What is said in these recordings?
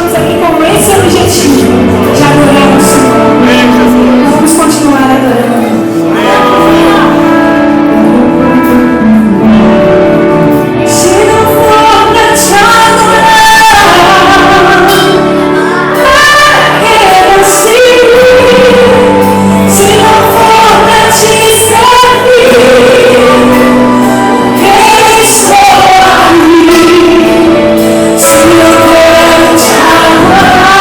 estamos aqui com esse objetivo de adorar o Senhor. Vamos continuar adorando. Se não for pra te adorar, para que nasci? Se não for pra te servir, quem estou aqui? Se não for pra te adorar,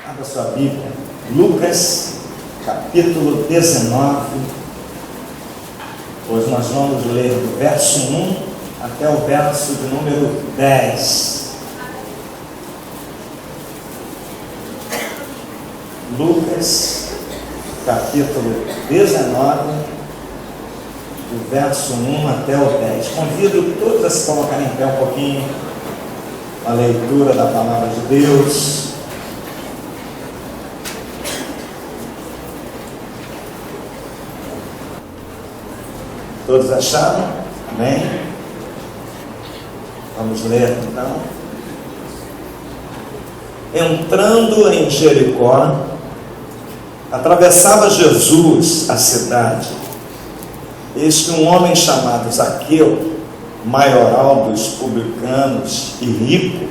Abra sua Bíblia, Lucas, capítulo 19. Hoje nós vamos ler do verso 1 até o verso de número 10. Lucas, capítulo 19, do verso 1 até o 10. Convido todos a se colocarem em pé um pouquinho, a leitura da palavra de Deus. Todos acharam? Amém? Vamos ler então. Entrando em Jericó, atravessava Jesus a cidade. Eis que um homem chamado Zaqueu, maioral dos publicanos e rico,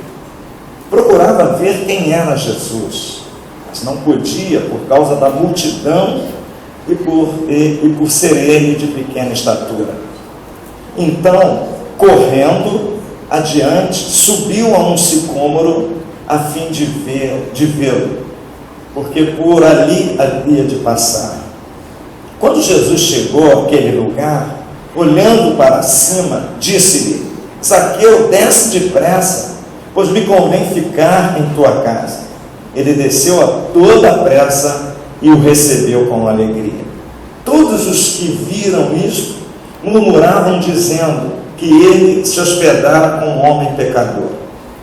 procurava ver quem era Jesus, mas não podia por causa da multidão e por ser ele de pequena estatura. Então, correndo adiante, subiu a um sicômoro a fim de vê-lo, porque por ali havia de passar. Quando Jesus chegou àquele lugar, olhando para cima, disse-lhe: Zaqueu, desce depressa, pois me convém ficar em tua casa. Ele desceu a toda pressa e o recebeu com alegria. Todos os que viram isto murmuravam, dizendo que ele se hospedara com um homem pecador.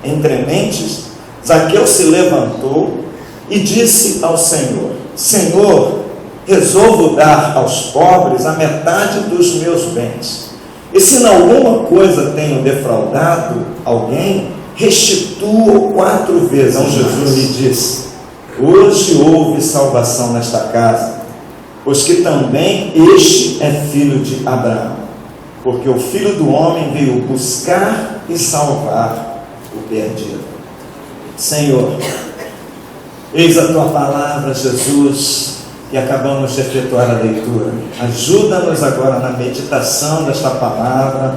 Entre mentes, Zaqueu se levantou e disse ao Senhor: Senhor, resolvo dar aos pobres a metade dos meus bens. E se em alguma coisa tenho defraudado alguém, restituo 4 vezes. Então Jesus lhe disse: hoje houve salvação nesta casa, pois que também este é filho de Abraão, porque o Filho do Homem veio buscar e salvar o perdido. Senhor, eis a tua palavra, Jesus, e acabamos de efetuar a leitura. Ajuda-nos agora na meditação desta palavra.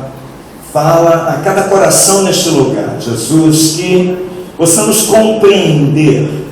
Fala a cada coração neste lugar, Jesus, que possamos compreender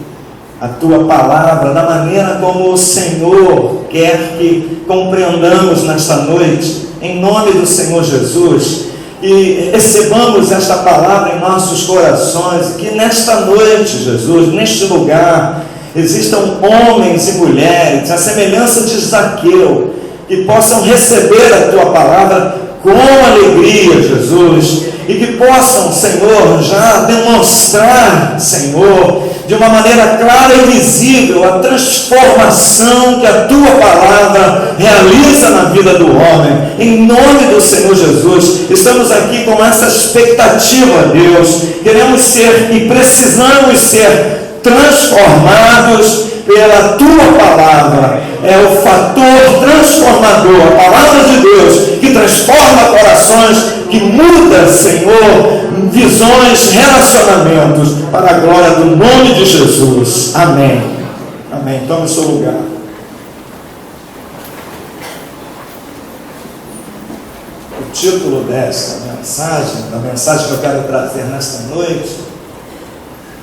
a tua palavra da maneira como o Senhor quer que compreendamos nesta noite, em nome do Senhor Jesus, e recebamos esta palavra em nossos corações, e que nesta noite, Jesus, neste lugar, existam homens e mulheres, à semelhança de Zaqueu, que possam receber a tua palavra com alegria, Jesus, e que possam, Senhor, já demonstrar, Senhor, de uma maneira clara e visível a transformação que a tua palavra realiza na vida do homem. Em nome do Senhor Jesus, estamos aqui com essa expectativa, Deus. Queremos ser e precisamos ser transformados pela tua palavra. É o fator transformador, a palavra de Deus, que transforma corações, que muda, Senhor, visões, relacionamentos, para a glória do nome de Jesus. Amém. Amém. Tome o seu lugar. O título desta mensagem, da mensagem que eu quero trazer nesta noite: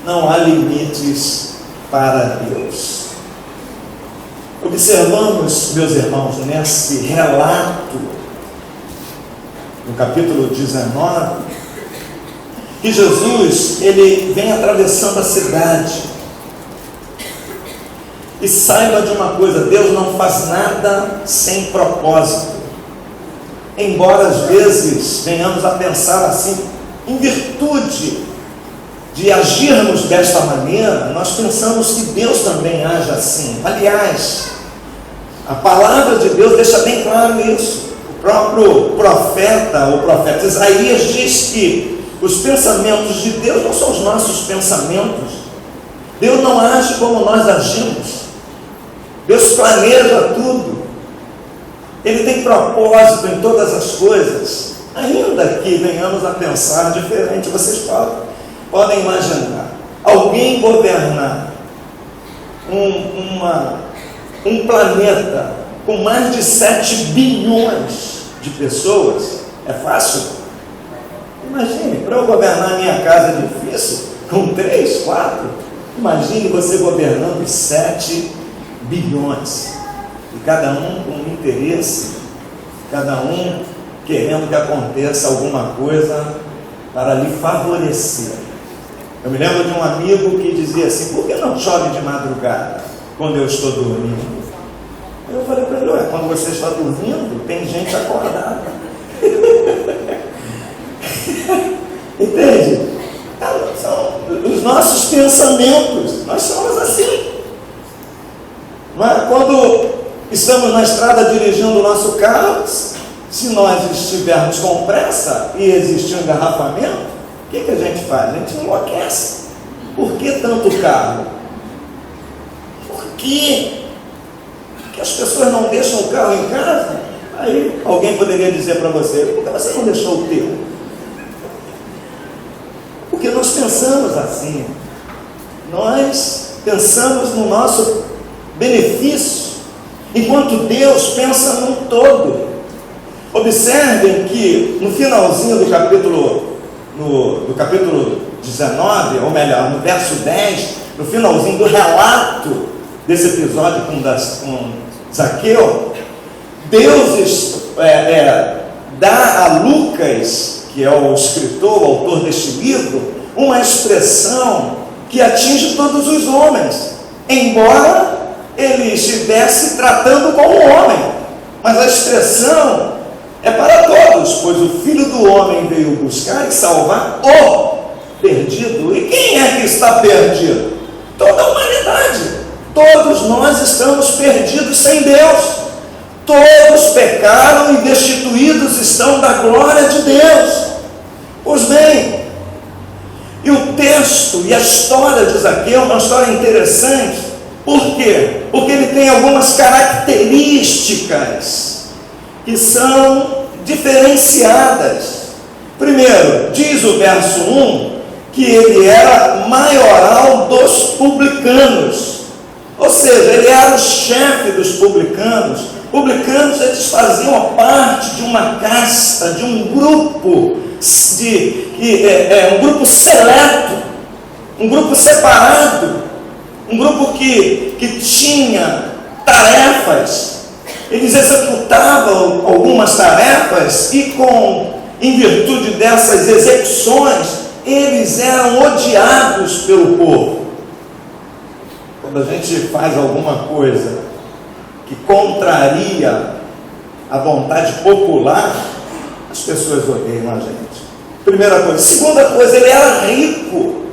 não há limites para Deus. Observamos, meus irmãos, nesse relato, no capítulo 19, que Jesus, ele vem atravessando a cidade. E saiba de uma coisa: Deus não faz nada sem propósito. Embora às vezes venhamos a pensar assim, em virtude de agirmos desta maneira, nós pensamos que Deus também age assim. Aliás, a palavra de Deus deixa bem claro isso. O próprio profeta, o profeta Isaías, diz que os pensamentos de Deus não são os nossos pensamentos. Deus não age como nós agimos. Deus planeja tudo. Ele tem propósito em todas as coisas. Ainda que venhamos a pensar diferente, vocês podem imaginar alguém governar um planeta com mais de 7 bilhões de pessoas. É fácil? Imagine, para eu governar a minha casa é difícil, com 3, 4. Imagine você governando 7 bilhões, e cada um com um interesse, cada um querendo que aconteça alguma coisa para lhe favorecer. Eu me lembro de um amigo que dizia assim: por que não chove de madrugada quando eu estou dormindo? Eu falei para ele: ué, quando você está dormindo, tem gente acordada. Entende? São os nossos pensamentos, nós somos assim. Mas quando estamos na estrada dirigindo o nosso carro, se nós estivermos com pressa e existir um engarrafamento, o que a gente faz? A gente enlouquece. Por que tanto carro? Por quê? Porque as pessoas não deixam o carro em casa? Aí alguém poderia dizer para você: por que você não deixou o teu? Porque nós pensamos assim, nós pensamos no nosso benefício, enquanto Deus pensa num todo. Observem que no finalzinho do capítulo 19, ou melhor, no verso 10, no finalzinho do relato desse episódio com Zaqueu, Deus dá a Lucas, que é o escritor, o autor deste livro, uma expressão que atinge todos os homens, embora ele estivesse tratando com o homem, mas a expressão é para todos, pois o Filho do Homem veio buscar e salvar o perdido. E quem é que está perdido? Toda a humanidade. Todos nós estamos perdidos sem Deus. Todos pecaram e destituídos estão da glória de Deus. Pois bem, e o texto e a história de Zaqueu é uma história interessante. Por quê? Porque ele tem algumas características que são diferenciadas. Primeiro, diz o verso 1 que ele era maioral dos publicanos, ou seja, ele era o chefe dos publicanos. Publicanos, eles faziam parte de uma casta, de um grupo, um grupo seleto, um grupo separado, um grupo que tinha tarefas. Eles executavam algumas tarefas e, em virtude dessas execuções, eles eram odiados pelo povo. Quando a gente faz alguma coisa que contraria a vontade popular, as pessoas odeiam a gente. Primeira coisa. Segunda coisa, ele era rico.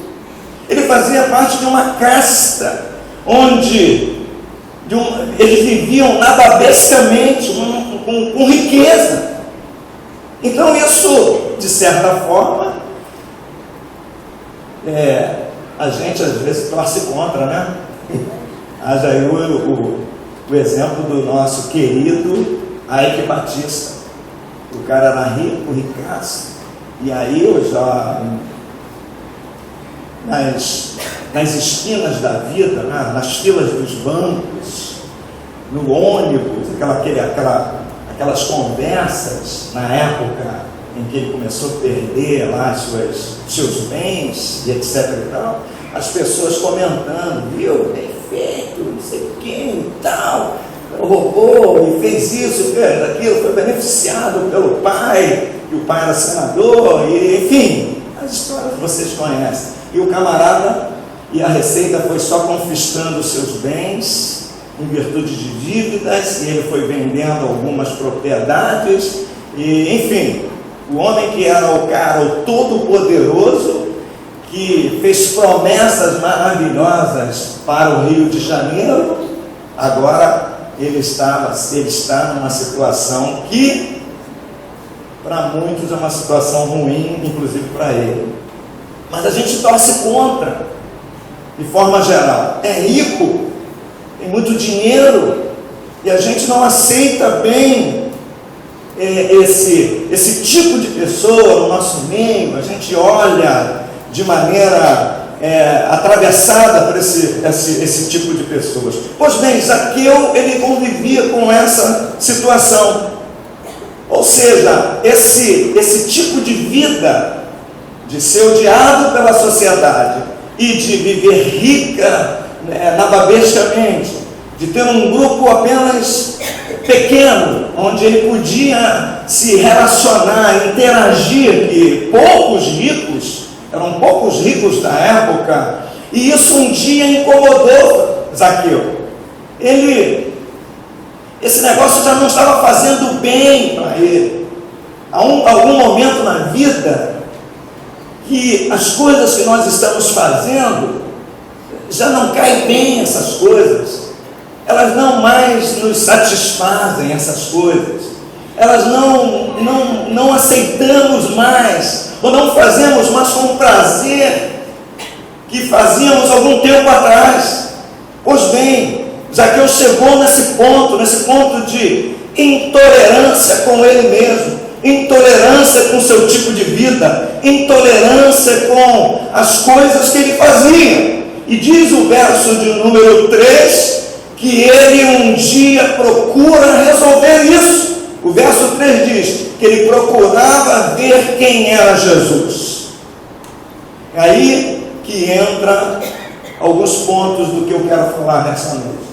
Ele fazia parte de uma casta onde eles viviam nababescamente, com riqueza. Então isso, de certa forma, a gente às vezes torce contra, né? Haja aí o exemplo do nosso querido Ike Batista. O cara era rico, ricaço, e aí eu já nas esquinas da vida, nas filas dos bancos, no ônibus, aquelas conversas na época em que ele começou a perder lá seus bens e etc e tal, as pessoas comentando: viu, bem feito, não sei o que e tal, roubou e fez isso, fez aquilo, foi beneficiado pelo pai, e o pai era senador, e enfim, as histórias vocês conhecem. E o camarada, e a Receita foi só confiscando os seus bens em virtude de dívidas, e ele foi vendendo algumas propriedades, e enfim, o homem que era o cara, o todo-poderoso, que fez promessas maravilhosas para o Rio de Janeiro, agora ele está numa situação que para muitos é uma situação ruim, inclusive para ele. Mas a gente torce contra, de forma geral. É rico, tem muito dinheiro, e a gente não aceita bem esse tipo de pessoa no nosso meio. A gente olha de maneira atravessada por esse tipo de pessoas. Pois bem, Zaqueu, ele convivia com essa situação. Ou seja, esse tipo de vida, de ser odiado pela sociedade, e de viver rica, nababescamente, de ter um grupo apenas pequeno, onde ele podia se relacionar, interagir, que eram poucos ricos da época, e isso um dia incomodou Zaqueu. Esse negócio já não estava fazendo bem para ele. Há algum momento na vida que as coisas que nós estamos fazendo já não caem bem, essas coisas. Elas não mais nos satisfazem, essas coisas. Elas não aceitamos mais, ou não fazemos mais com o prazer que fazíamos algum tempo atrás. Pois bem, Zaqueu chegou nesse ponto de intolerância com ele mesmo, intolerância com o seu tipo de vida, intolerância com as coisas que ele fazia. E diz o verso de número 3, que ele um dia procura resolver isso. O verso 3 diz que ele procurava ver quem era Jesus. É aí que entra alguns pontos do que eu quero falar nessa noite.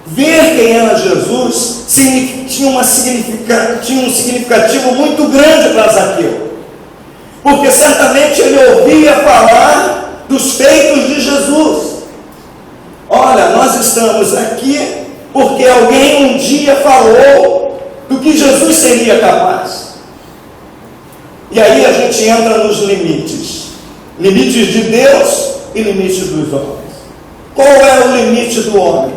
Ver quem era Jesus tinha um significativo muito grande para Zaqueu, porque certamente ele ouvia falar dos feitos de Jesus. Olha, nós estamos aqui porque alguém um dia falou do que Jesus seria capaz. E aí a gente entra nos limites de Deus e limites dos homens. Qual é o limite do homem?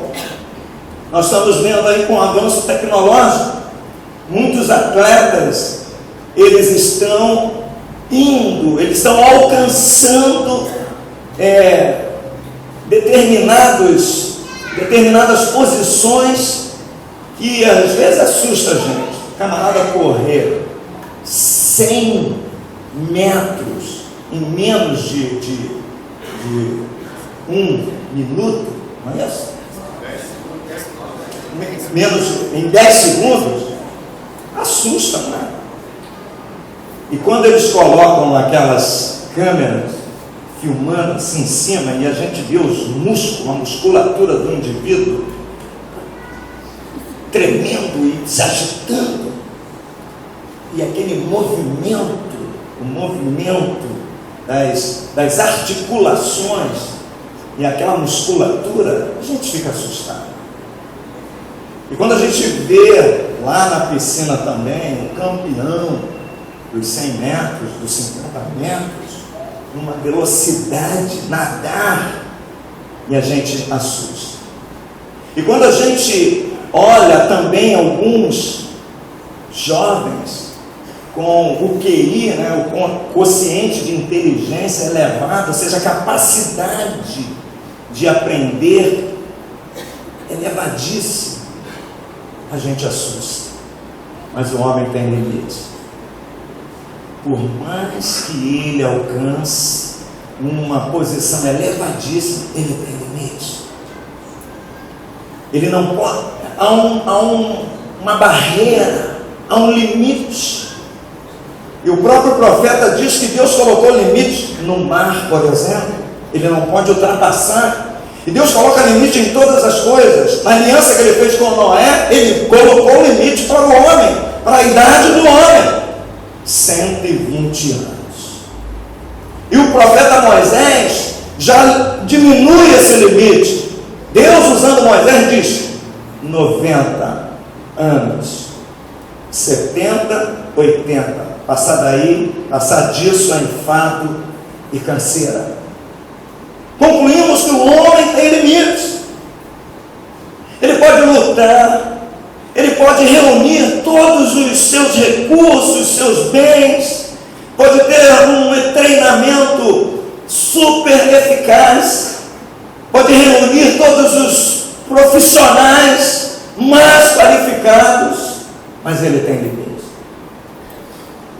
Nós estamos vendo aí, com o avanço tecnológico, muitos atletas, eles estão alcançando determinadas posições que às vezes assusta a gente. O camarada correr 100 metros em menos de 1 minuto, não é isso? Em 10 segundos, assusta, não é? E quando eles colocam aquelas câmeras filmando assim em cima, e a gente vê os músculos, a musculatura do indivíduo tremendo e se agitando, e aquele movimento, o movimento das articulações e aquela musculatura, a gente fica assustado. E quando a gente vê lá na piscina também o campeão dos 100 metros, dos 50 metros, numa velocidade, nadar, e a gente assusta. E quando a gente olha também alguns jovens com o QI, com o quociente de inteligência elevado, ou seja, a capacidade de aprender elevadíssima, a gente assusta. Mas o homem tem limite. Por mais que ele alcance uma posição elevadíssima, ele tem limite. Ele não pode. Há uma barreira, há um limite. E o próprio profeta diz que Deus colocou limite no mar, por exemplo. Ele não pode ultrapassar. E Deus coloca limite em todas as coisas. Na aliança que ele fez com Noé, ele colocou limite para o homem, para a idade do homem. 120 anos. E o profeta Moisés já diminui esse limite. Deus, usando Moisés, diz 90 anos, 70, 80. Passar disso é enfado e canseira. Concluímos que o homem tem limites. Ele pode lutar, ele pode reunir todos os seus recursos, seus bens, pode ter um treinamento super eficaz, pode reunir todos os profissionais mais qualificados, mas ele tem limites.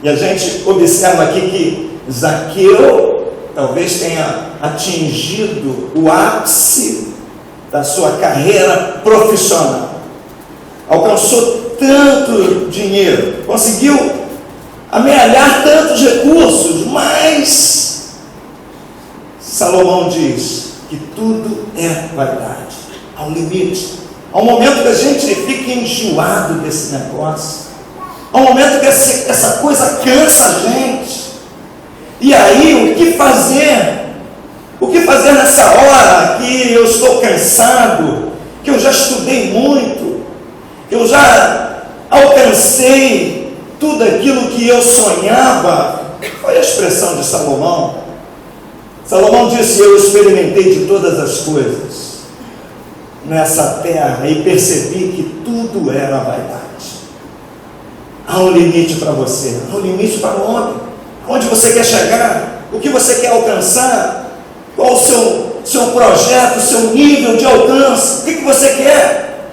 E a gente observa aqui que Zaqueu talvez tenha atingido o ápice da sua carreira profissional. Alcançou tanto dinheiro, conseguiu amealhar tantos recursos, mas Salomão diz que tudo é vaidade. Há um limite. Há um momento que a gente fica enjoado desse negócio. Há um momento que essa coisa cansa a gente. E aí, o que fazer? O que fazer nessa hora que eu estou cansado, que eu já estudei muito, que eu já alcancei tudo aquilo que eu sonhava? Olha a expressão de Salomão. Salomão disse: eu experimentei de todas as coisas nessa terra e percebi que tudo era vaidade. Há um limite para você, há um limite para o homem. Onde você quer chegar? O que você quer alcançar? Qual o seu projeto, o seu nível de alcance? O que você quer?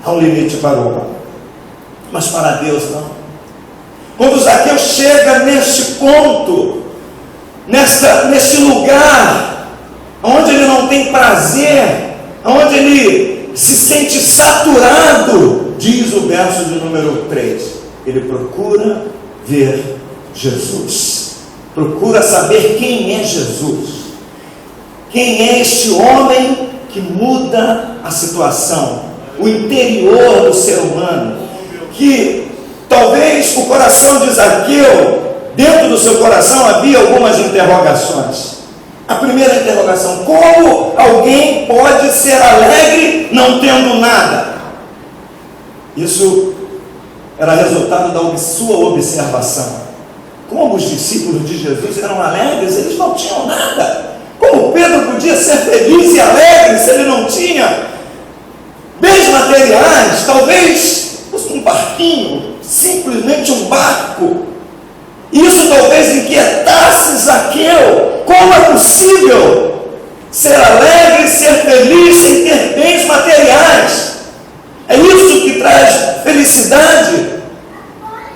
Há um limite para o homem, mas para Deus não. Quando Zaqueu chega neste ponto, neste lugar, onde ele não tem prazer, onde ele se sente saturado, diz o verso de número 3, ele procura ver Jesus, procura saber quem é Jesus, quem é este homem que muda a situação, o interior do ser humano, que talvez o coração de Zaqueu, dentro do seu coração havia algumas interrogações. A primeira interrogação: como alguém pode ser alegre não tendo nada? Isso era resultado da sua observação. Como os discípulos de Jesus eram alegres, eles não tinham nada. Como Pedro podia ser feliz e alegre se ele não tinha bens materiais? Talvez um barquinho, simplesmente um barco. Isso talvez inquietasse Zaqueu. Como é possível ser alegre, ser feliz sem ter bens materiais? É isso que traz felicidade?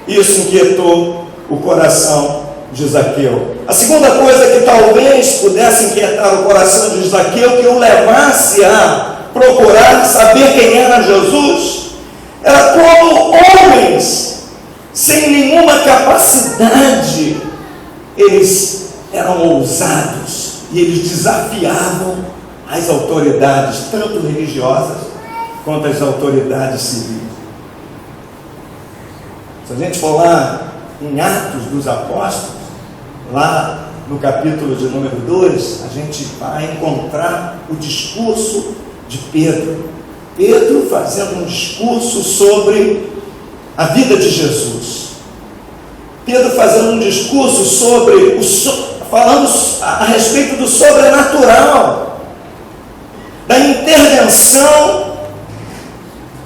Isso inquietou o coração de Zaqueu. A segunda coisa que talvez pudesse inquietar o coração de Zaqueu, que o levasse a procurar saber quem era Jesus, era como homens sem nenhuma capacidade, eles eram ousados e eles desafiavam as autoridades, tanto religiosas quanto as autoridades civis. Se a gente for lá em Atos dos Apóstolos, lá no capítulo de número 2, a gente vai encontrar o discurso de Pedro. Pedro fazendo um discurso sobre a vida de Jesus. Pedro fazendo um discurso sobre falando a respeito do sobrenatural, da intervenção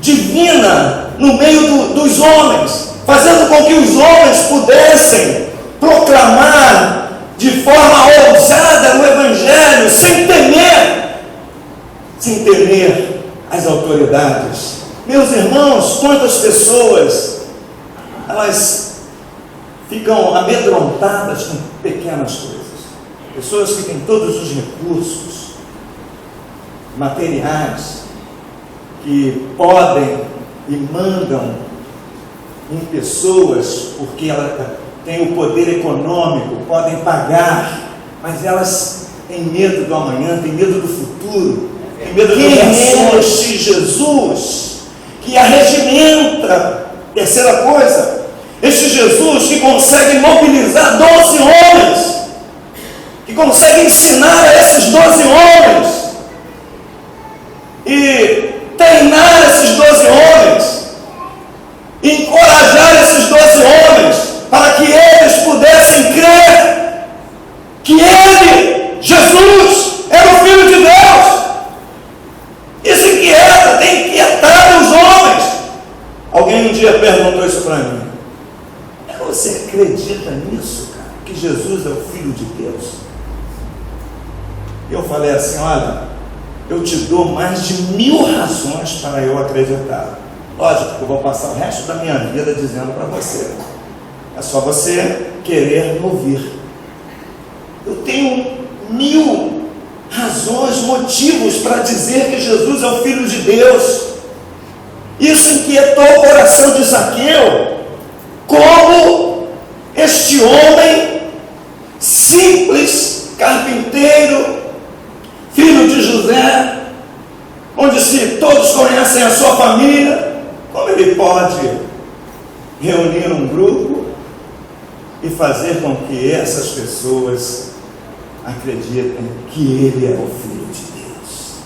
divina no meio dos homens, fazendo com que os homens pudessem proclamar de forma ousada o Evangelho, sem temer as autoridades. Meus irmãos, quantas pessoas elas ficam amedrontadas com pequenas coisas. Pessoas que têm todos os recursos materiais, que podem e mandam em pessoas porque elas têm o poder econômico, podem pagar, mas elas têm medo do amanhã, têm medo do futuro, têm medo do é este Jesus que arregimenta. Terceira coisa, este Jesus que consegue mobilizar 12 homens, que consegue ensinar a esses 12 homens e treinar esses 12 homens, encorajar esses 12 homens para que eles pudessem crer que Ele, Jesus, era o Filho de Deus. Isso inquieta, tem inquietado os homens. Alguém um dia perguntou isso para mim: você acredita nisso, cara? Que Jesus é o Filho de Deus? E eu falei assim: olha, eu te dou mais de 1000 razões para eu acreditar. Lógico que eu vou passar o resto da minha vida dizendo para você. É só você querer ouvir. Eu tenho 1000 razões, motivos para dizer que Jesus é o Filho de Deus. Isso inquietou o coração de Zaqueu. Como este homem simples, carpinteiro, filho de José, onde se todos conhecem a sua família, como ele pode reunir um grupo e fazer com que essas pessoas acreditem que ele é o Filho de Deus?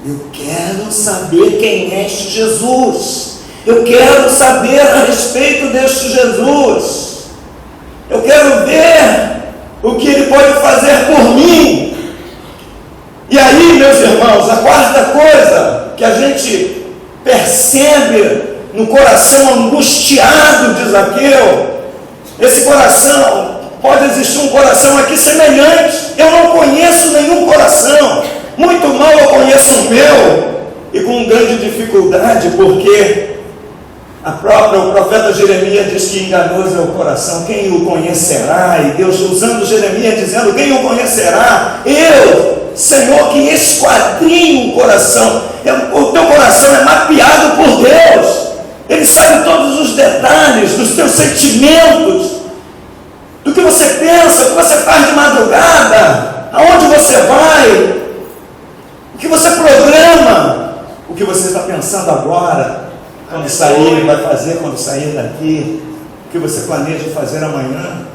Eu quero saber quem é este Jesus. Eu quero saber a respeito deste Jesus. Eu quero ver o que ele pode fazer por mim. E aí, meus irmãos, a quarta coisa que a gente percebe no coração angustiado de Zaqueu, esse coração, pode existir um coração aqui semelhante. Eu não conheço nenhum coração, muito mal eu conheço o meu, e com grande dificuldade, porque o profeta Jeremias diz que enganoso é o coração, quem o conhecerá? E Deus, usando Jeremias, dizendo: quem o conhecerá? Eu, Senhor, que esquadrinho o coração. O teu coração é mapeado por Deus. Ele sabe todos os detalhes dos teus sentimentos, do que você pensa, o que você faz de madrugada, aonde você vai, o que você programa, o que você está pensando agora, quando sair, vai fazer quando sair daqui, o que você planeja fazer amanhã.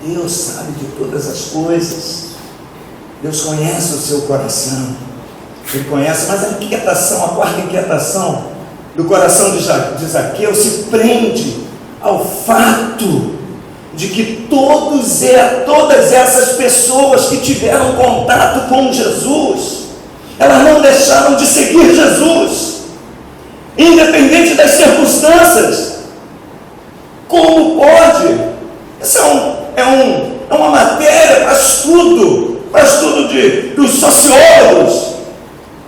Deus sabe de todas as coisas. Deus conhece o seu coração. Ele conhece, mas a inquietação, a quarta inquietação do coração de Zaqueu se prende ao fato de que todas essas pessoas que tiveram contato com Jesus, elas não deixaram de seguir Jesus, independente das circunstâncias. Como pode? Isso é uma matéria para estudo dos sociólogos,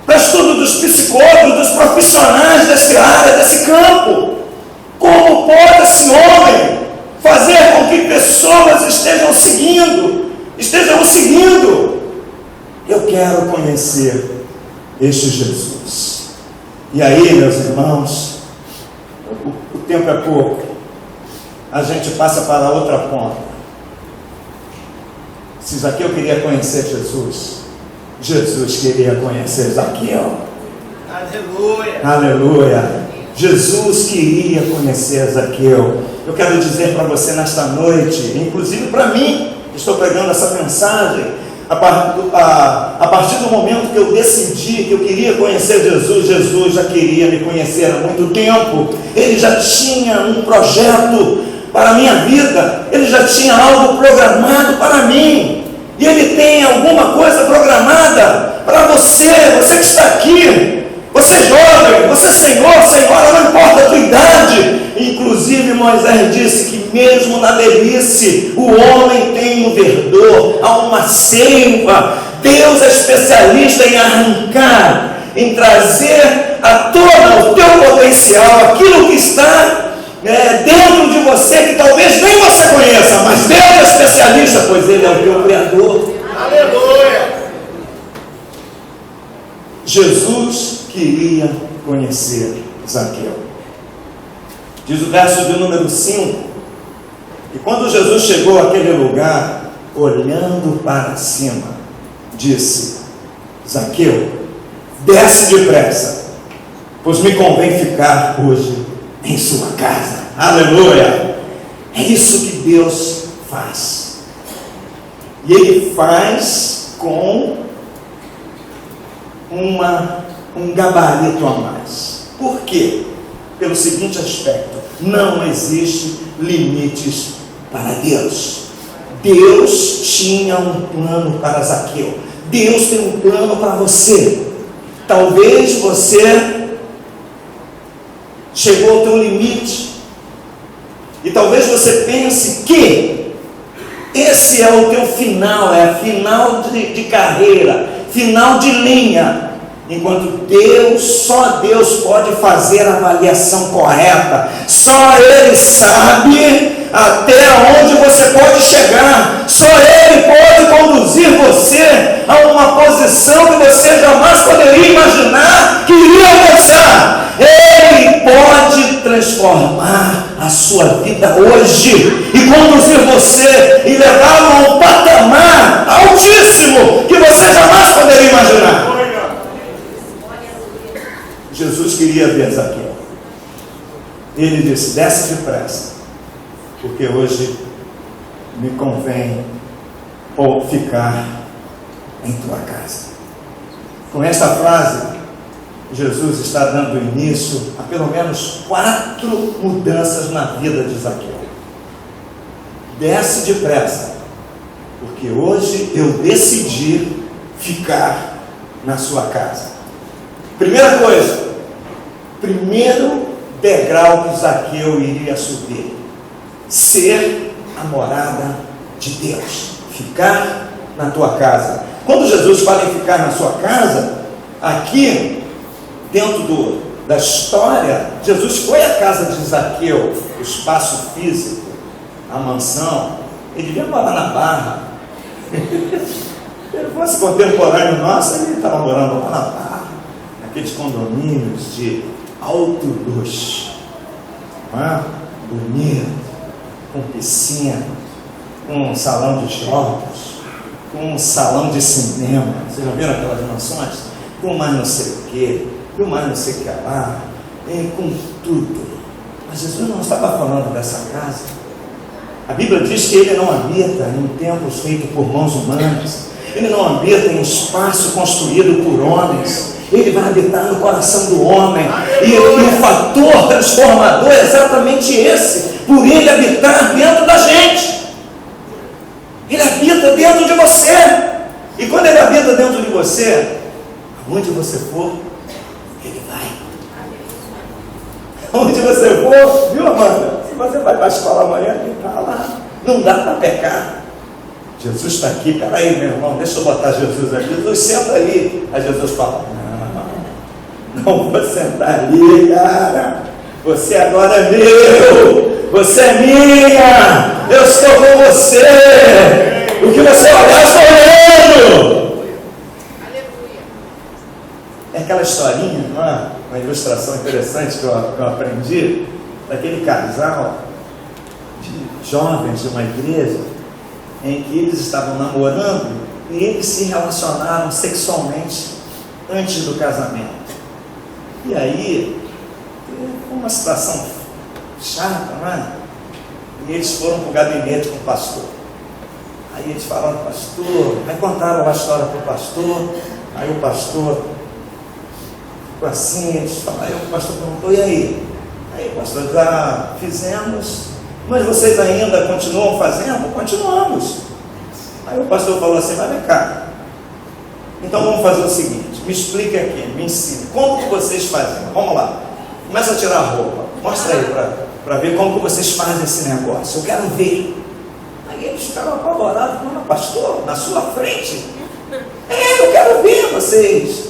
para estudo dos psicólogos, dos profissionais dessa área, desse campo. Como pode esse homem fazer com que pessoas estejam o seguindo? Eu quero conhecer este Jesus. E aí, meus irmãos, o tempo é pouco, a gente passa para outra ponta. Se Zaqueu queria conhecer Jesus, Jesus queria conhecer Zaqueu. Aleluia! Aleluia! Jesus queria conhecer Zaqueu. Eu quero dizer para você nesta noite, inclusive para mim, que estou pregando essa mensagem, a partir do momento que eu decidi que eu queria conhecer Jesus, Jesus já queria me conhecer há muito tempo. Ele já tinha um projeto para a minha vida, ele já tinha algo programado para mim, e ele tem alguma coisa programada para você que está aqui, você jovem, você senhora, não importa a tua idade. Inclusive Moisés disse que mesmo na velhice o homem tem um verdor, há uma seiva. Deus é especialista em arrancar, em trazer à tona o teu potencial, aquilo que está dentro de você, que talvez nem você conheça, mas Deus é especialista, pois Ele é o teu Criador. Aleluia! Jesus queria conhecer Zaqueu. Diz o verso de número 5, que quando Jesus chegou àquele lugar, olhando para cima, disse: Zaqueu, desce depressa, pois me convém ficar hoje em sua casa. Aleluia! É isso que Deus faz. E Ele faz com um gabarito a mais. Por quê? Pelo seguinte aspecto: não existe limites para Deus. Deus tinha um plano para Zaqueu. Deus tem um plano para você. Talvez você chegou ao teu limite, e talvez você pense que esse é o teu final, é final de carreira, final de linha, enquanto só Deus pode fazer a avaliação correta. Só Ele sabe até onde você pode chegar. Só Ele pode conduzir você a uma posição que você jamais poderia imaginar que iria alcançar. Ele pode transformar a sua vida hoje e conduzir você e levá-lo a um patamar altíssimo que você jamais poderia imaginar. Jesus queria ver Zaqueu. Ele disse: desce depressa, porque hoje me convém ficar em tua casa. Com esta frase, Jesus está dando início a pelo menos 4 mudanças na vida de Zaqueu. Desce depressa, porque hoje eu decidi ficar na sua casa. Primeira coisa, primeiro degrau que Zaqueu iria subir: ser a morada de Deus, ficar na tua casa. Quando Jesus fala em ficar na sua casa, aqui dentro da história, Jesus foi à casa de Zaqueu, o espaço físico, a mansão. Ele devia morar na Barra. Se ele fosse contemporâneo nosso, ele estava morando lá na Barra, naqueles condomínios de alto luxo, bonito, com piscina, com um salão de jogos, com um salão de cinema. Vocês já viram aquelas mansões? Com mais não sei o que, com mais não sei o que lá, com tudo. Mas Jesus não estava falando dessa casa. A Bíblia diz que ele não habita em templos feitos por mãos humanas, ele não habita em espaço construído por homens. Ele vai habitar no coração do homem, e o fator transformador é exatamente esse: por ele habitar dentro da gente. Ele habita dentro de você, e quando ele habita dentro de você, aonde você for, ele vai. Onde você for, viu, Amanda? Se você vai para a escola amanhã, ele está lá. Não dá para pecar. Jesus está aqui. Peraí, meu irmão, deixa eu botar Jesus aqui. Jesus, senta ali. Aí Jesus fala: não vou sentar ali, cara. Você agora é meu. Você é minha. Eu estou com você. O que você olhar, eu estou olhando. É aquela historinha, não é? Uma ilustração interessante que eu aprendi, daquele casal de jovens de uma igreja, em que eles estavam namorando e eles se relacionaram sexualmente antes do casamento. E aí, foi uma situação chata, não é? E eles foram para o gabinete com o pastor. Aí eles falaram: pastor, aí contaram a história para o pastor. Aí o pastor ficou assim, eles falaram, aí o pastor perguntou: e aí? Aí o pastor disse: ah, fizemos, mas vocês ainda continuam fazendo? Continuamos. Aí o pastor falou assim: mas vem cá, então vamos fazer o seguinte, me explique aqui, me ensine, como que vocês fazem? Vamos lá, começa a tirar a roupa, mostra aí para ver como que vocês fazem esse negócio, eu quero ver. Aí eles ficaram apavorados, falando: pastor, na sua frente? Eu quero ver vocês.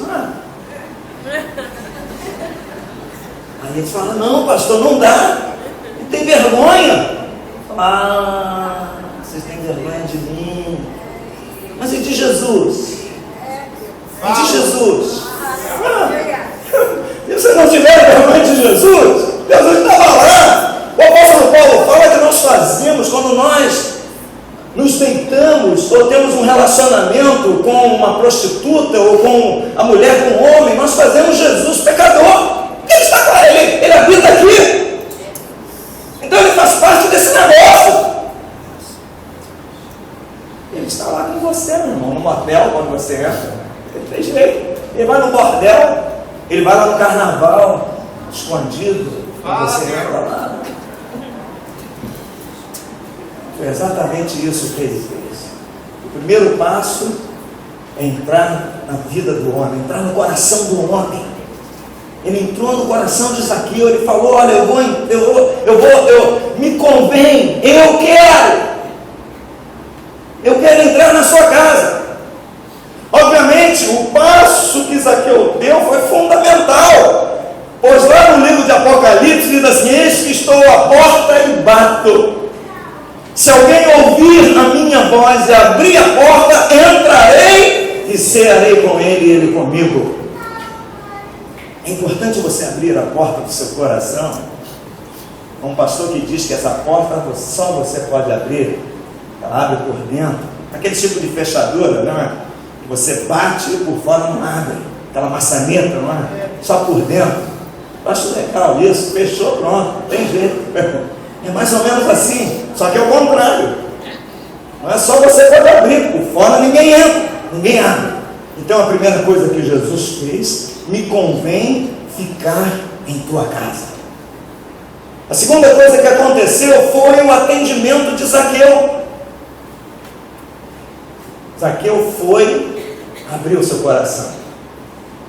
Aí eles falam: não, pastor, não dá, não tem vergonha. Vocês têm vergonha de mim, mas e de Jesus? E de Jesus? Se você não tiver vergonha de Jesus, Jesus estava lá. O apóstolo Paulo fala que nós fazemos quando nós nos deitamos ou temos um relacionamento com uma prostituta ou com a mulher com o homem, nós fazemos Jesus pecador. Ele está com ele habita aqui. Então ele faz parte desse negócio. Ele está lá com você, meu irmão, no motel, quando você entra. Ele tem jeito. Ele vai no bordel, ele vai lá no carnaval, escondido, quando você entra lá. Foi exatamente isso que ele fez. O primeiro passo é entrar na vida do homem, entrar no coração do homem. Ele entrou no coração de Zaqueu, ele falou: olha, eu me convém, eu quero entrar na sua casa. Obviamente, o passo que Zaqueu deu foi fundamental, pois lá no livro de Apocalipse diz assim: eis que estou à porta e bato. Se alguém ouvir a minha voz e abrir a porta, entrarei e cearei com ele e ele comigo. É importante você abrir a porta do seu coração um pastor que diz que essa porta só você pode abrir, ela abre por dentro, aquele tipo de fechadura, não é? Que você bate e por fora não abre, aquela maçaneta, não é? Só por dentro. Eu acho legal isso, fechou, pronto, tem jeito. É mais ou menos assim, só que é o contrário. Não é só você pode abrir, por fora ninguém entra, ninguém abre. Então a primeira coisa que Jesus fez, me convém ficar em tua casa. A segunda coisa que aconteceu foi o atendimento de Zaqueu. Zaqueu foi, abriu seu coração.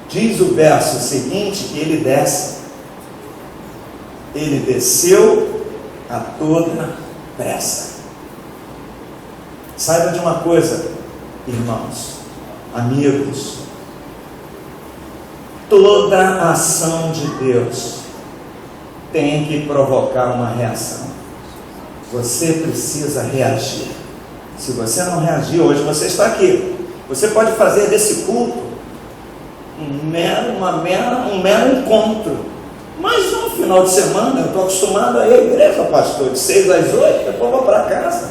Diz o verso seguinte que ele desce. Ele desceu a toda pressa. Saiba de uma coisa, irmãos, amigos, toda a ação de Deus tem que provocar uma reação. Você precisa reagir. Se você não reagir, hoje você está aqui. Você pode fazer desse culto um mero encontro. Mas no final de semana, eu estou acostumado a ir à igreja, pastor, de 6 às 8, depois vou para casa.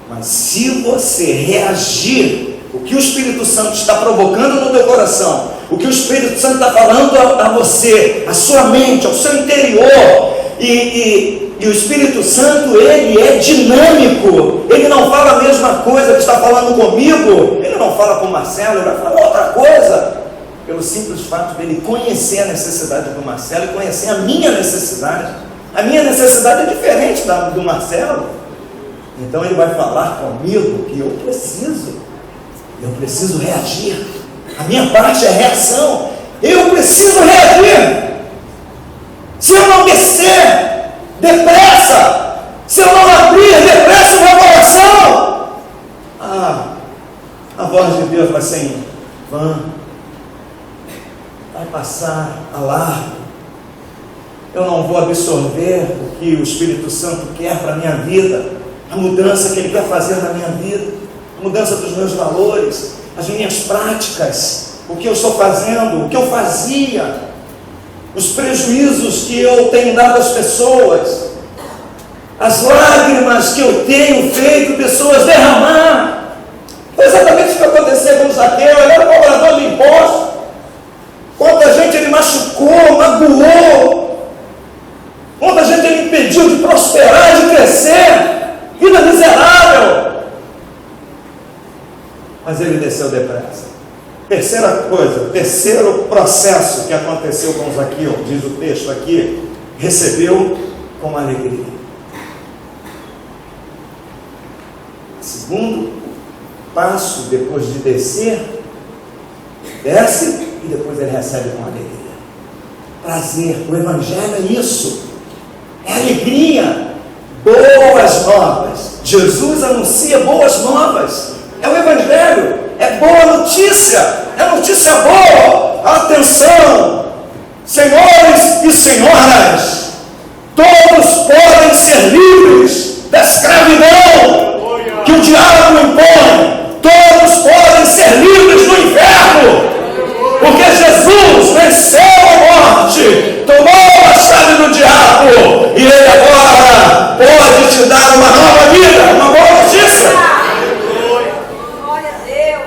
Mas se você reagir, o que o Espírito Santo está provocando no teu coração, o que o Espírito Santo está falando a você, a sua mente, ao seu interior, e o Espírito Santo, ele é dinâmico, ele não fala a mesma coisa que está falando comigo, ele não fala com o Marcelo, ele vai falar outra coisa, pelo simples fato dele conhecer a necessidade do Marcelo e conhecer a minha necessidade. A minha necessidade é diferente da do Marcelo. Então ele vai falar comigo que eu preciso reagir. A minha parte é reação. Eu preciso reagir. Se eu não descer depressa, se eu não abrir depressa o meu coração, a voz de Deus vai ser em vão, vai passar a largo. Eu não vou absorver o que o Espírito Santo quer para a minha vida, a mudança que Ele quer fazer na minha vida, a mudança dos meus valores, as minhas práticas, o que eu estou fazendo, o que eu fazia, os prejuízos que eu tenho dado às pessoas, as lágrimas que eu tenho feito pessoas derramar. Foi exatamente o que aconteceu com o Zaqueu. Ele era cobrador de impostos. Quanta gente ele machucou, magoou, quanta gente ele impediu de prosperar, de crescer. Vida miserável. Mas ele desceu depressa. Terceira coisa, terceiro processo que aconteceu com Zaqueu, diz o texto aqui, recebeu com alegria. Segundo passo, depois de descer, desce e depois ele recebe com alegria. Prazer, o Evangelho é isso, é alegria. Boas novas. Jesus anuncia boas novas. É o Evangelho. É boa notícia. É notícia boa. Atenção, senhores e senhoras, todos podem ser livres da escravidão que o diabo impõe. Todos podem ser livres do inferno, porque Jesus venceu a morte, tomou a chave do diabo, e Ele agora pode te dar uma nova vida, uma boa notícia.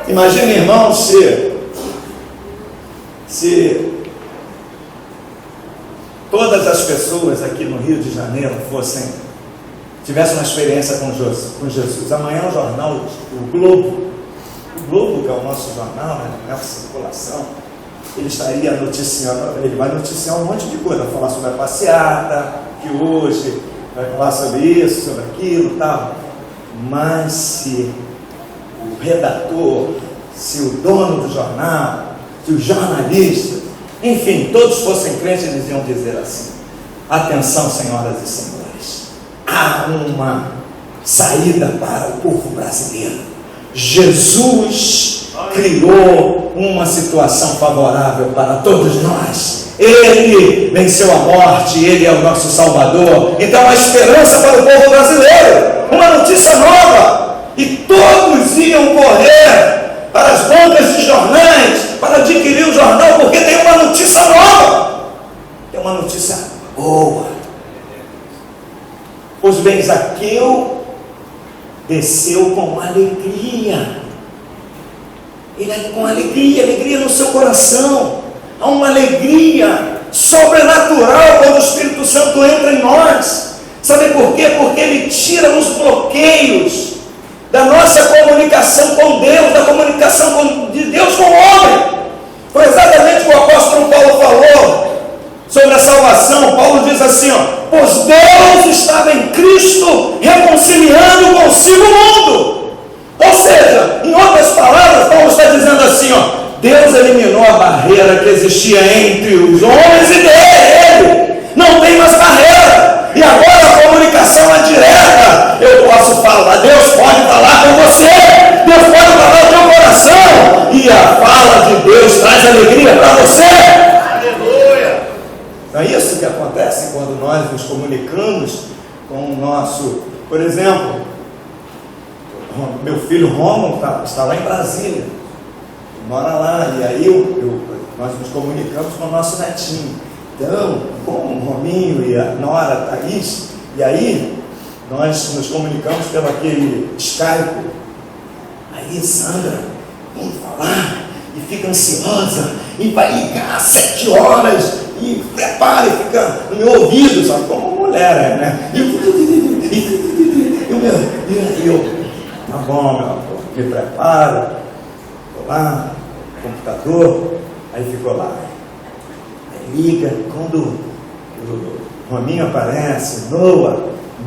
Imagine, irmão, se todas as pessoas aqui no Rio de Janeiro tivessem uma experiência com Jesus. Amanhã o jornal, o Globo, que é o nosso jornal, né, a circulação, ele estaria noticiando, ele vai noticiar um monte de coisa, vai falar sobre a passeata, que hoje vai falar sobre isso, sobre aquilo, tal. Mas se o redator, se o dono do jornal, se o jornalista, enfim, todos fossem crentes, eles iam dizer assim: atenção, senhoras e senhores, há uma saída para o povo brasileiro. Jesus criou uma situação favorável para todos nós. Ele venceu a morte, Ele é o nosso Salvador. Então há esperança para o povo brasileiro, uma notícia nova. E todos iam correr para as bancas de jornais para adquirir o jornal, porque tem uma notícia nova, tem uma notícia boa. Pois bem, Zaqueu desceu com alegria. Ele é com alegria, alegria no seu coração. Há uma alegria sobrenatural quando o Espírito Santo entra em nós. Sabe por quê? Porque ele tira os bloqueios da nossa comunicação com Deus, da comunicação de Deus com o homem. Foi exatamente o que o apóstolo Paulo falou sobre a salvação. Paulo diz assim, pois Deus estava em Cristo reconciliando consigo o mundo. Ou seja, em outras palavras, Paulo está dizendo assim, Deus eliminou a barreira que existia entre os homens e dele. Não tem mais barreira. E agora a comunicação é direta. Eu posso falar, Deus pode falar com você. Deus pode falar no teu coração. E a fala de Deus traz alegria para você. Aleluia! Não é isso que acontece quando nós nos comunicamos com o nosso... Por exemplo, meu filho Romulo está lá em Brasília, mora lá, e aí nós nos comunicamos com o nosso netinho. Então, com o Rominho e a Nora, a Thaís, e aí nós nos comunicamos pelo aquele Skype. Aí Sandra, vamos falar, e fica ansiosa, e vai ligar às 7 horas, e prepara, e fica no meu ouvido, sabe, como mulher, né? E eu tá bom, meu amor, me preparo, estou lá, computador, aí ficou lá. Aí liga, quando o Rominho aparece, Noah,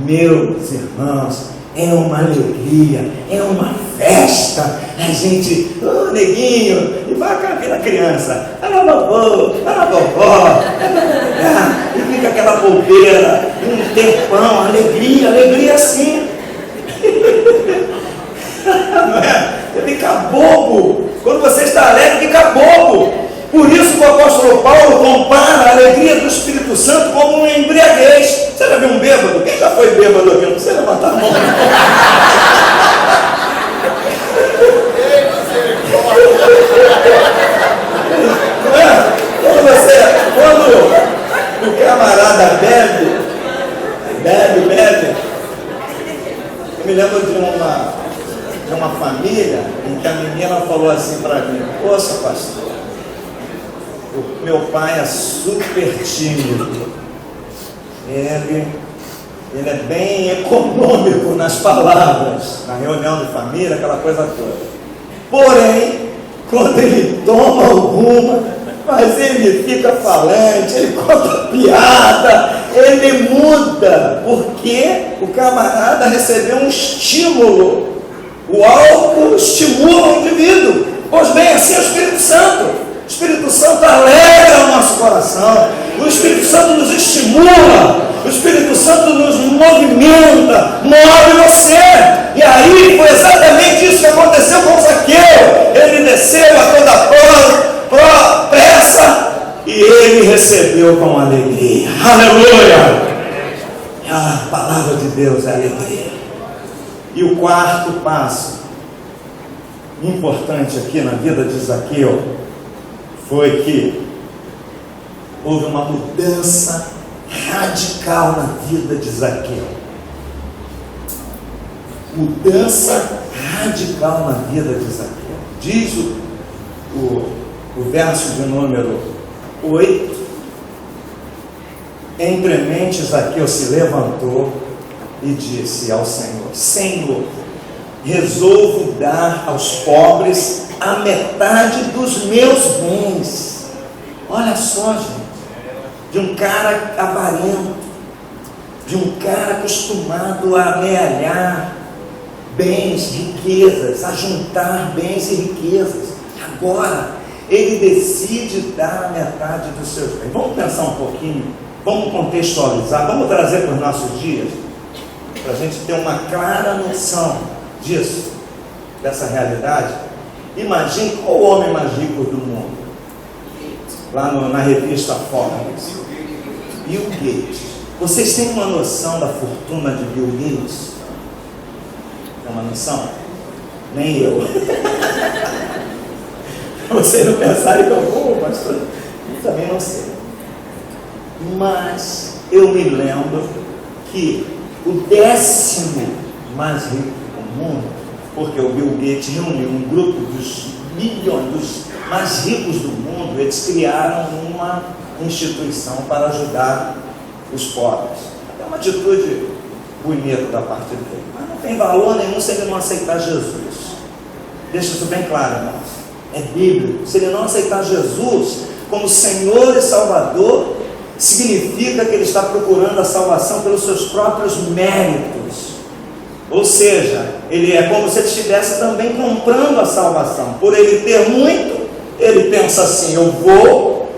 meus irmãos, é uma alegria, é uma festa, a gente, neguinho, e vai aquela criança, ela vovô, ela vovó, e fica aquela bobeira, um tempão, alegria assim. Não é? Você fica bobo. Quando você está alegre, fica bobo. Por isso que o apóstolo Paulo compara a alegria do Espírito Santo como uma embriaguez. Você já viu um bêbado? Quem já foi bêbado aqui? Não precisa levantar a mão. Não é? Quando o camarada bebe, eu me lembro de uma família em que a menina falou assim para mim: poxa, pastor, o meu pai é super tímido, ele é bem econômico nas palavras, na reunião de família, aquela coisa toda. Porém, quando ele toma alguma, mas ele fica falante, ele conta piada, ele muda, porque o camarada recebeu um estímulo. O álcool estimula o indivíduo. Pois bem, assim é o Espírito Santo. O Espírito Santo alegra o nosso coração. O Espírito Santo nos estimula. O Espírito Santo nos movimenta, move você. E aí foi exatamente isso que aconteceu com Zaqueu. Ele desceu a toda pressa e ele recebeu com alegria. Aleluia! A palavra de Deus é alegria. E o quarto passo importante aqui na vida de Zaqueu foi que houve uma mudança radical na vida de Zaqueu. Mudança radical na vida de Zaqueu. Diz o verso de número 8: entremente Zaqueu se levantou e disse ao Senhor: Senhor, resolvo dar aos pobres a metade dos meus bens. Olha só, gente, de um cara avarento, de um cara acostumado a amealhar bens, riquezas, a juntar bens e riquezas. Agora ele decide dar a metade dos seus bens. Vamos pensar um pouquinho, vamos contextualizar, vamos trazer para os nossos dias, para a gente ter uma clara noção disso, dessa realidade. Imagine qual o homem mais rico do mundo, lá na revista Forbes, Bill Gates. Vocês têm uma noção da fortuna de Bill Gates? Tem uma noção? Nem eu. Vocês não pensarem que eu vou, pastor? Eu também não sei. Mas eu me lembro que o 10º mais rico do mundo, porque o Bill Gates reuniu um grupo dos milhões, dos mais ricos do mundo. Eles criaram uma instituição para ajudar os pobres. É uma atitude bonita da parte dele, mas não tem valor nenhum se ele não aceitar Jesus. Deixa isso bem claro, irmãos. É bíblico. Se ele não aceitar Jesus como Senhor e Salvador, significa que ele está procurando a salvação pelos seus próprios méritos. Ou seja, ele é como se ele estivesse também comprando a salvação. Por ele ter muito, ele pensa assim: eu vou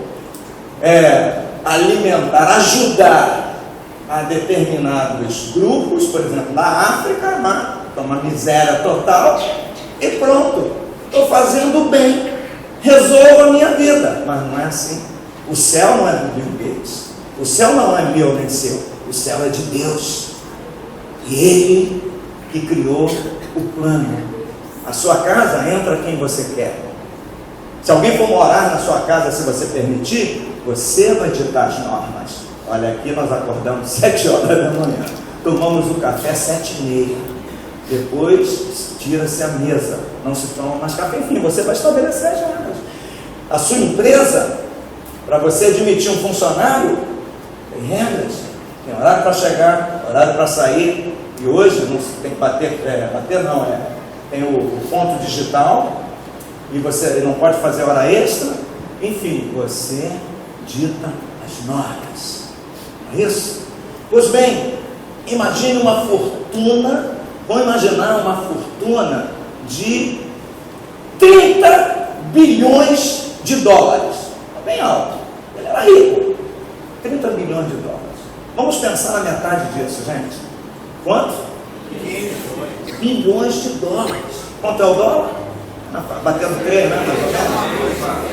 alimentar, ajudar a determinados grupos, por exemplo, na África, uma miséria total, e pronto, estou fazendo bem, resolvo a minha vida. Mas não é assim. O céu não é do Bill Gates, o céu não é meu nem seu, o céu é de Deus, e Ele que criou o plano. A sua casa entra quem você quer. Se alguém for morar na sua casa, se você permitir, você vai ditar as normas. Olha, aqui nós acordamos 7 horas da manhã, tomamos o café 7h30, depois tira-se a mesa, não se toma mais café. Enfim, você vai estabelecer as regras. A sua empresa, para você admitir um funcionário, tem regras, tem horário para chegar, horário para sair. E hoje não tem que bater não, tem o ponto digital, e você não pode fazer hora extra. Enfim, você dita as normas. Não é isso? Pois bem, imagine uma fortuna, vamos imaginar uma fortuna de 30 bilhões de dólares. Bem alto. Ele era rico. 30 bilhões de dólares. Vamos pensar na metade disso, gente. Quanto? Bilhões de dólares. Quanto é o dólar? Batendo 3, né?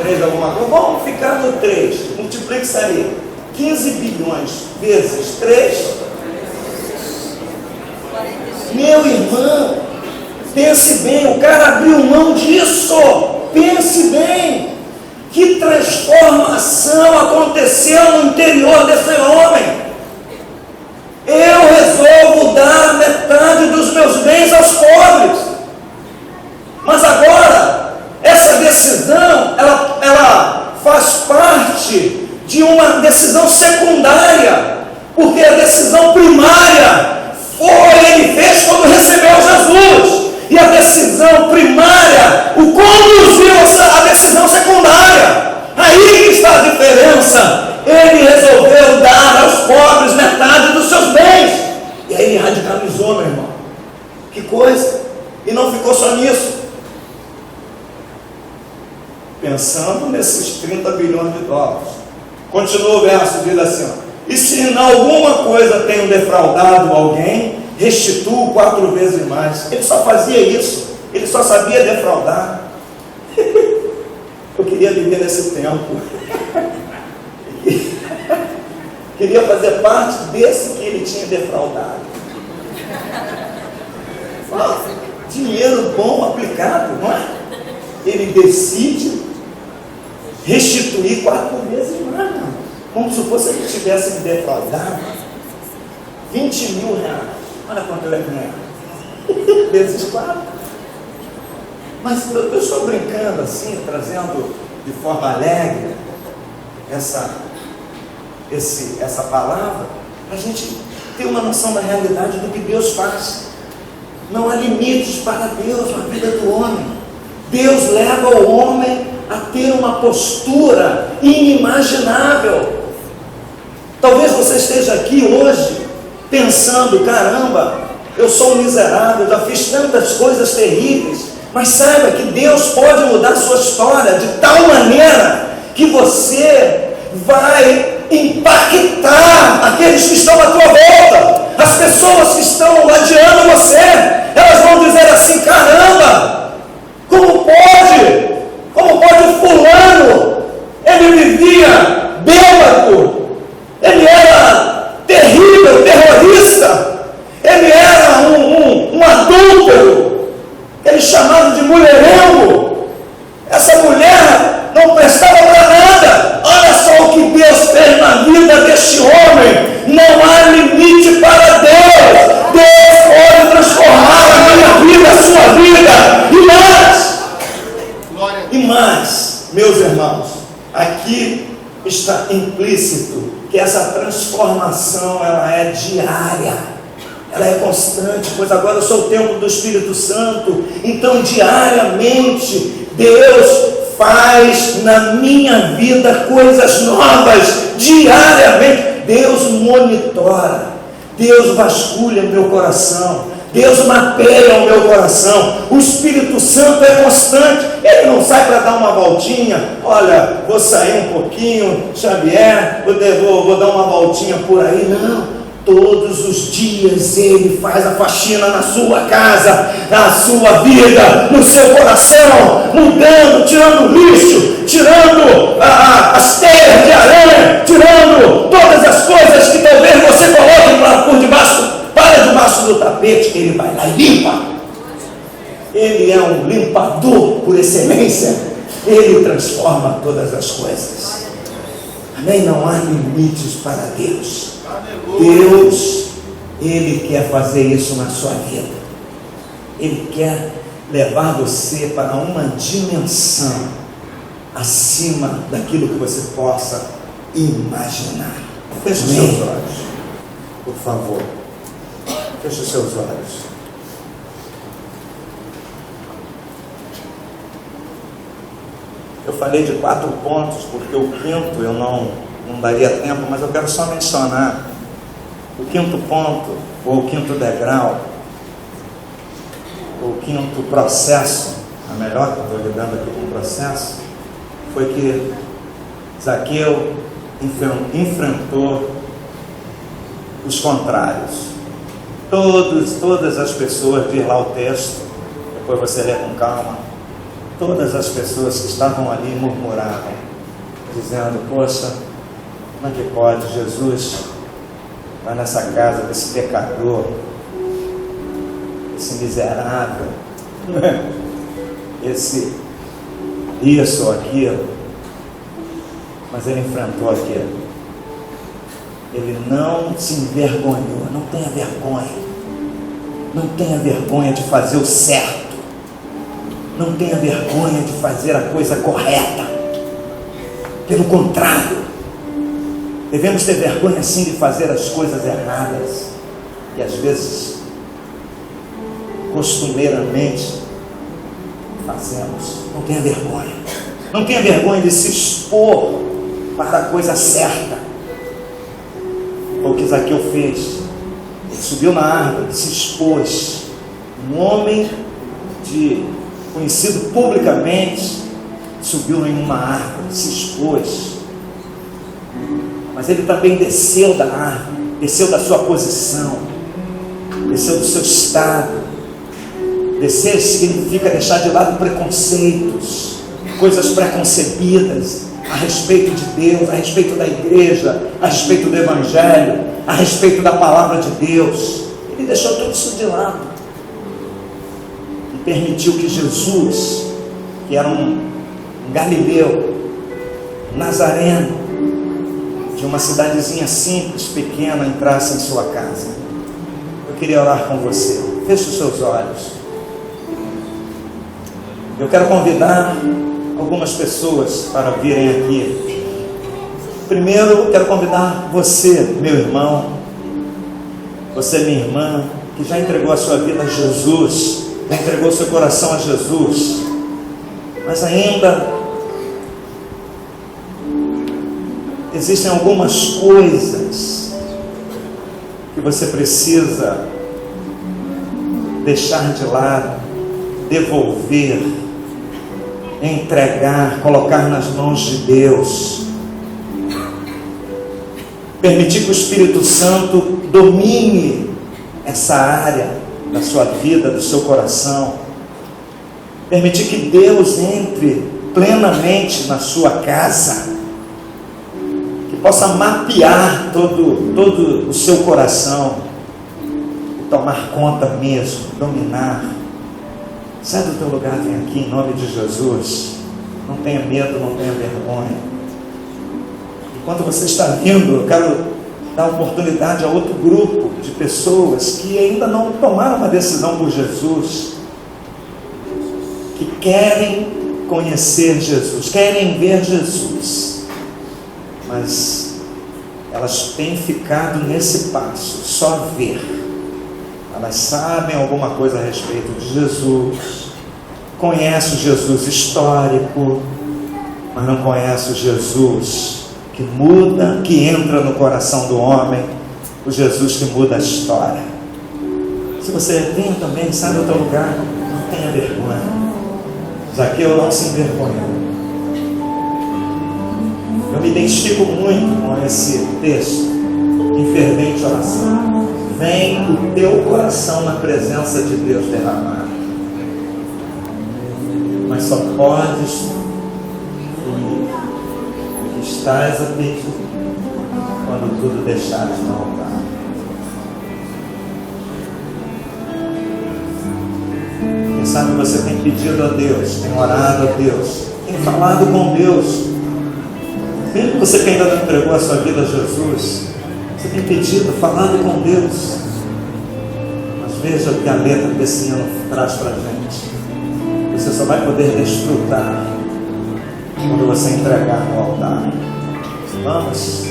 3 alguma coisa. Vamos ficar no 3. Multiplique isso aí. 15 bilhões vezes 3. Meu irmão, pense bem, o cara abriu mão disso. Pense bem. Que transformação aconteceu no interior desse homem. Eu resolvo dar metade dos meus bens aos pobres. Mas agora, essa decisão, ela faz parte de uma decisão secundária, porque a decisão primária ele fez quando recebeu Jesus, e a decisão primária o conduziu à decisão secundária. Aí que está a diferença. Ele resolveu dar aos pobres metade dos seus bens, e aí ele radicalizou, meu irmão. Que coisa! E não ficou só nisso. Pensando nesses 30 bilhões de dólares, continua o verso, diz assim: e se em alguma coisa tenho defraudado alguém, restituo 4 vezes mais. Ele só fazia isso, ele só sabia defraudar. Eu queria viver nesse tempo. Queria fazer parte desse que ele tinha defraudado. Dinheiro bom aplicado, não é? Ele decide restituir 4 vezes mais, como se fosse ele tivesse me defraudado 20 mil reais. Olha quanto ele ganha. Vezes 4. Mas eu estou brincando assim, trazendo de forma alegre essa palavra, para a gente ter uma noção da realidade do que Deus faz. Não há limites para Deus na vida do homem. Deus leva o homem a ter uma postura inimaginável. Talvez você esteja aqui hoje pensando: caramba, eu sou um miserável, já fiz tantas coisas terríveis. Mas saiba que Deus pode mudar a sua história de tal maneira que você vai impactar aqueles que estão à tua volta. As pessoas que estão ladeando você, elas vão dizer assim: caramba, como pode fulano, ele vivia bêbado, ele era terrível, terrorista, ele era um adúltero, ele chamado de mulherengo, essa mulher não prestava para nada. Olha só o que Deus fez na vida deste homem. Não há limite para Deus. está implícito que essa transformação ela é diária, ela é constante, pois agora eu sou o templo do Espírito Santo. Então diariamente Deus faz na minha vida coisas novas, diariamente. Deus monitora, Deus vasculha meu coração, Deus mapeia o meu coração. O Espírito Santo é constante, ele não sai para dar uma voltinha. Olha, vou sair um pouquinho, Xavier, vou dar uma voltinha por aí. Não, todos os dias ele faz a faxina na sua casa, na sua vida, no seu coração, mudando, tirando o lixo, tirando as teias de aranha, tirando todas as coisas que talvez você coloque por debaixo, para debaixo do tapete. Ele vai lá e limpa. Ele é um limpador por excelência. Ele transforma todas as coisas. Amém? Não há limites para Deus. Deus, Ele quer fazer isso na sua vida. Ele quer levar você para uma dimensão acima daquilo que você possa imaginar. Feche os seus olhos, por favor. Feche os seus olhos. Eu falei de 4 pontos, porque o quinto eu não daria tempo, mas eu quero só mencionar o quinto ponto, ou o quinto degrau, ou o quinto processo, a melhor que eu estou lidando aqui com o processo, foi que Zaqueu enfrentou os contrários. Todas as pessoas, diz lá o texto, depois você lê com calma, todas as pessoas que estavam ali murmuravam, dizendo: poxa, como é que pode Jesus vai nessa casa desse pecador, esse miserável, isso ou aquilo? Mas ele enfrentou aquilo. Ele não se envergonhou. Não tenha vergonha. Não tenha vergonha de fazer o certo. Não tenha vergonha de fazer a coisa correta. Pelo contrário, devemos ter vergonha sim de fazer as coisas erradas, que às vezes costumeiramente fazemos. Não tenha vergonha. Não tenha vergonha de se expor para a coisa certa. Foi o que Zaqueu fez. Ele subiu na árvore, se expôs. Um homem conhecido publicamente subiu em uma árvore, se expôs. Mas ele também desceu da árvore, desceu da sua posição, desceu do seu estado. Descer significa deixar de lado preconceitos, coisas preconcebidas a respeito de Deus, a respeito da igreja, a respeito do evangelho, a respeito da palavra de Deus. Ele deixou tudo isso de lado e permitiu que Jesus, que era um galileu, nazareno, de uma cidadezinha simples, pequena, entrasse em sua casa. Eu queria orar com você. Feche os seus olhos. Eu quero convidar algumas pessoas para virem aqui. Primeiro, eu quero convidar você, meu irmão, você, minha irmã, que já entregou a sua vida a Jesus, já entregou seu coração a Jesus, mas ainda existem algumas coisas que você precisa deixar de lado, devolver, entregar, colocar nas mãos de Deus. Permitir que o Espírito Santo domine essa área da sua vida, do seu coração. Permitir que Deus entre plenamente na sua casa, que possa mapear todo o seu coração e tomar conta mesmo, dominar. Sai do teu lugar, vem aqui em nome de Jesus. Não tenha medo, não tenha vergonha. Enquanto você está vindo, eu quero dar oportunidade a outro grupo de pessoas que ainda não tomaram uma decisão por Jesus, que querem conhecer Jesus, querem ver Jesus. mas elas têm ficado nesse passo, só ver. Elas sabem alguma coisa a respeito de Jesus, conhecem o Jesus histórico, mas não conhecem o Jesus que muda, que entra no coração do homem, o Jesus que muda a história. Se você tem também, sai do teu lugar, não tenha vergonha. Zaqueu não se envergonhou. Eu me identifico muito com esse texto em fervente oração. Vem o teu coração na presença de Deus derramado. Mas só podes fluir o que estás a pedir quando tudo deixares no altar. Quem sabe você tem pedido a Deus, tem orado a Deus, tem falado com Deus. Mesmo você que ainda não entregou a sua vida a Jesus, você tem pedido, falado com Deus. Mas veja o que a letra desse hino traz para a gente. Você só vai poder desfrutar quando você entregar no altar. Vamos?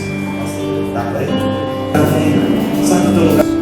Tá bem? Amém. Sai do teu lugar.